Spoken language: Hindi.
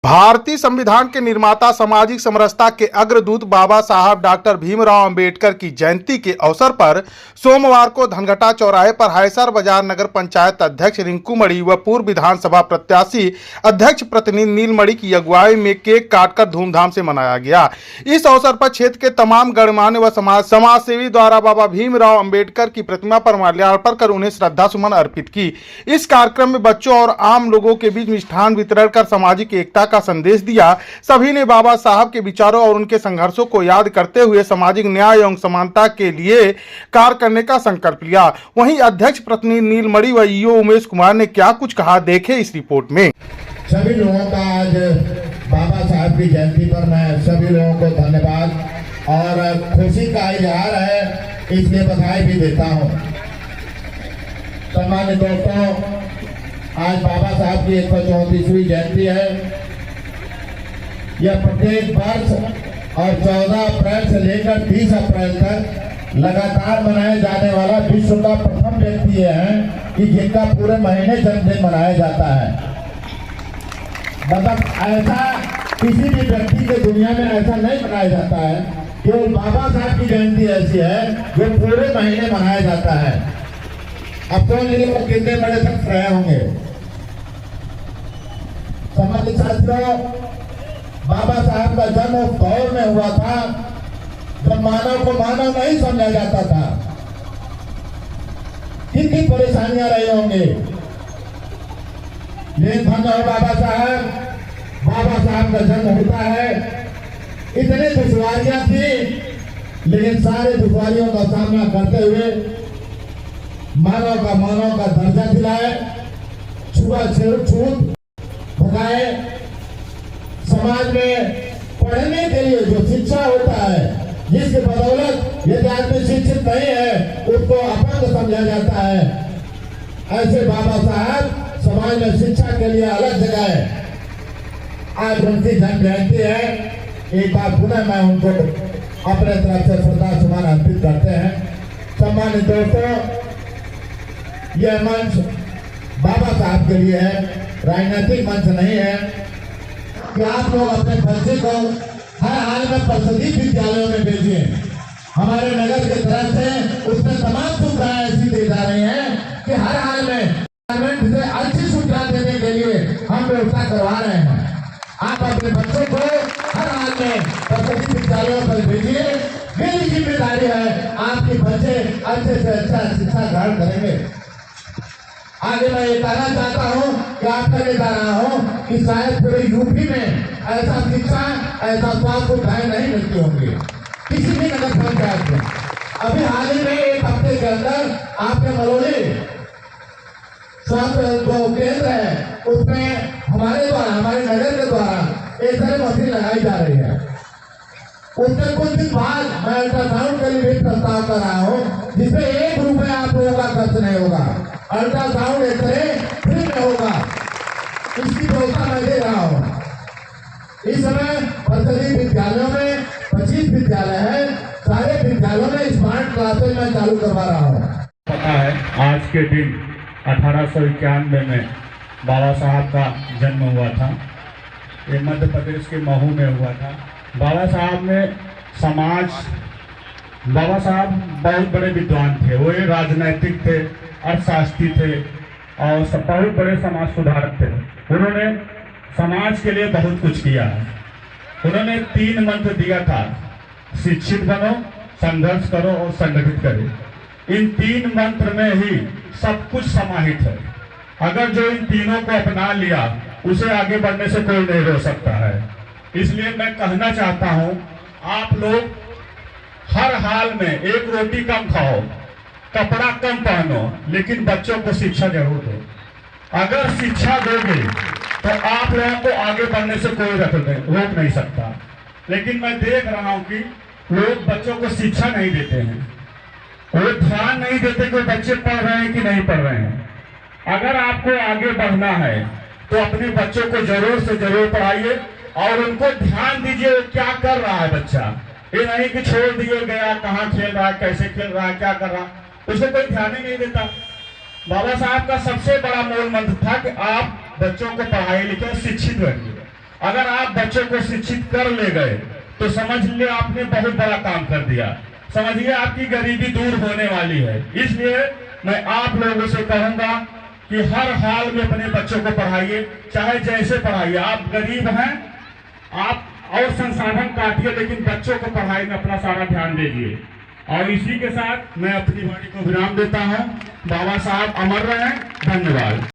भारतीय संविधान के निर्माता, सामाजिक समरसता के अग्रदूत बाबा साहब डॉक्टर भीमराव अंबेडकर की जयंती के अवसर पर सोमवार को धनघटा चौराहे पर हायसर बाजार नगर पंचायत अध्यक्ष रिंकू मणि व पूर्व विधानसभा प्रत्याशी अध्यक्ष प्रतिनिधि नीलमणि की अगुवाई में केक काटकर धूमधाम से मनाया गया। इस अवसर पर क्षेत्र के तमाम गणमान्य व समाज सेवी द्वारा बाबा भीमराव अंबेडकर की प्रतिमा पर माल्यार्पण कर उन्हें श्रद्धा सुमन अर्पित की। इस कार्यक्रम में बच्चों और आम लोगों के बीच मिष्ठान वितरण कर सामाजिक एकता का संदेश दिया। सभी ने बाबा साहब के विचारों और उनके संघर्षों को याद करते हुए सामाजिक न्याय एवं समानता के लिए कार्य करने का संकल्प लिया। वहीं अध्यक्ष प्रतिनिधि नीलमणि व ईओ उमेश कुमार ने क्या कुछ कहा, देखें इस रिपोर्ट में। सभी लोगों का आज बाबा साहब की जयंती पर मैं सभी लोगों को धन्यवाद और खुशी का इजहार है, इसलिए बधाई भी देता हूँ। सम्मानित दोस्तों, आज बाबा साहब की 134वीं जयंती है। यह प्रत्येक वर्ष और 14 अप्रैल से लेकर 30 अप्रैल तक लगातार मनाया जाने वाला विश्व का प्रथम व्यक्ति ये है कि जिनका पूरे महीने जन्मदिन मनाया जाता है। मतलब ऐसा किसी भी व्यक्ति के दुनिया में ऐसा नहीं मनाया जाता है, केवल बाबा साहब की जयंती ऐसी है जो पूरे महीने मनाया जाता है। अब तो लोग कितने बड़े तक रहे होंगे। समाज शास्त्रों, बाबा साहब का जन्म उस दौर में हुआ था जब मानव को मानव नहीं समझा जाता था। कितनी परेशानियां रही होंगी, लेकिन धन्य हो बाबा साहब का जन्म होता है। इतनी दुश्वारियां थी, लेकिन सारे दुश्वारियों का सामना करते हुए मानव का दर्जा दिलाए, छूत भगाए। समाज में पढ़ने के लिए जो शिक्षा होता है, जिसकी बदौलत यदि आदमी शिक्षित नहीं है उसको अपंग समझा जाता है, ऐसे बाबा साहब समाज में शिक्षा के लिए अलग जगह है। आज उनकी जन्म जयंती है। एक बार पुनः मैं उनको अपने तरफ से श्रद्धा सुमन अर्पित करते हैं। सम्मानित दोस्तों, यह मंच बाबा साहब के लिए है, राजनीतिक मंच नहीं है कि आप लोग अपने बच्चे को हर हाल में परिषदीय विद्यालयों में भेजिए। हमारे नगर की तरफ से उसमें तमाम सुविधाएं ऐसी दी जा रही हैं कि हर हाल में गवर्नमेंट से अच्छी सुविधा देने के लिए हम व्यवस्था करवा रहे हैं। आप अपने बच्चों को हर हाल में परिषदीय विद्यालयों पर भेजिए। मेरी जिम्मेदारी है आपके बच्चे अच्छे से अच्छा शिक्षा ग्रहण करेंगे। आगे मैं ये कहना चाहता हूँ कि आपका ये कहना हो कि शायद पूरे यूपी में ऐसा शिक्षा, ऐसा स्वास्थ्य सुविधाएं नहीं मिलती होंगी किसी भी नगर पंचायत में। अभी हाल ही में एक हफ्ते के अंदर आपके मलोली स्वास्थ्य जो केंद्र है उसमें हमारे नगर के द्वारा एक मशीन लगाई जा रही है। उसके कुछ दिन बाद मैं अल्ट्रासाउंड के लिए भी प्रस्ताव कर रहा हूँ, जिसमें 1 रुपया आप लोगों का खर्च नहीं होगा। अल्ट्रासाउंड फ्री में होगा, इसकी व्यवस्था मैं दे रहा हूँ। इस समय परिषदीय विद्यालयों में 25 विद्यालय है, सारे विद्यालयों में स्मार्ट क्लासेज मैं चालू करवा रहा हूँ। पता है आज के दिन 1891 में बाबा साहब का जन्म हुआ था। ये मध्य प्रदेश के महू में हुआ था। बाबा साहब बहुत बड़े विद्वान थे। वो राजनैतिक थे, अर्थशास्त्री थे और बहुत बड़े समाज सुधारक थे। उन्होंने समाज के लिए बहुत कुछ किया है। उन्होंने 3 मंत्र दिया था, शिक्षित बनो, संघर्ष करो और संगठित करो। इन 3 मंत्र में ही सब कुछ समाहित है। अगर जो इन तीनों को अपना लिया उसे आगे बढ़ने से कोई नहीं रोक सकता है। इसलिए मैं कहना चाहता हूं, आप लोग हर हाल में 1 रोटी कम खाओ, कपड़ा कम पहनो, लेकिन बच्चों को शिक्षा जरूर दो। अगर शिक्षा दोगे तो आप लोगों को आगे बढ़ने से कोई रोक नहीं सकता। लेकिन मैं देख रहा हूं कि लोग बच्चों को शिक्षा नहीं देते हैं, वो ध्यान नहीं देते कि बच्चे पढ़ रहे हैं कि नहीं पढ़ रहे हैं। अगर आपको आगे बढ़ना है तो अपने बच्चों को जरूर से जरूर पढ़ाइए और उनको ध्यान दीजिए क्या कर रहा है बच्चा। ये नहीं कि छोड़ दिए गया, कहाँ खेल रहा है, कैसे खेल रहा है, क्या कर रहा है, उसे कोई ध्यान ही नहीं देता। बाबा साहब का सबसे बड़ा मूल मंत्र था कि आप बच्चों को पढ़ाई लिखे शिक्षित रखिए। अगर आप बच्चों को शिक्षित कर ले गए तो समझ लिए आपने बहुत बड़ा काम कर दिया, समझिए आपकी गरीबी दूर होने वाली है। इसलिए मैं आप लोगों से कहूंगा कि हर हाल में अपने बच्चों को पढ़ाइए, चाहे जैसे पढ़ाइए। आप गरीब हैं, आप और संसाधन काटिए, लेकिन बच्चों को पढ़ाई में अपना सारा ध्यान दीजिए। और इसी के साथ मैं अपनी वाणी को विराम देता हूं। बाबा साहब अमर रहें। धन्यवाद।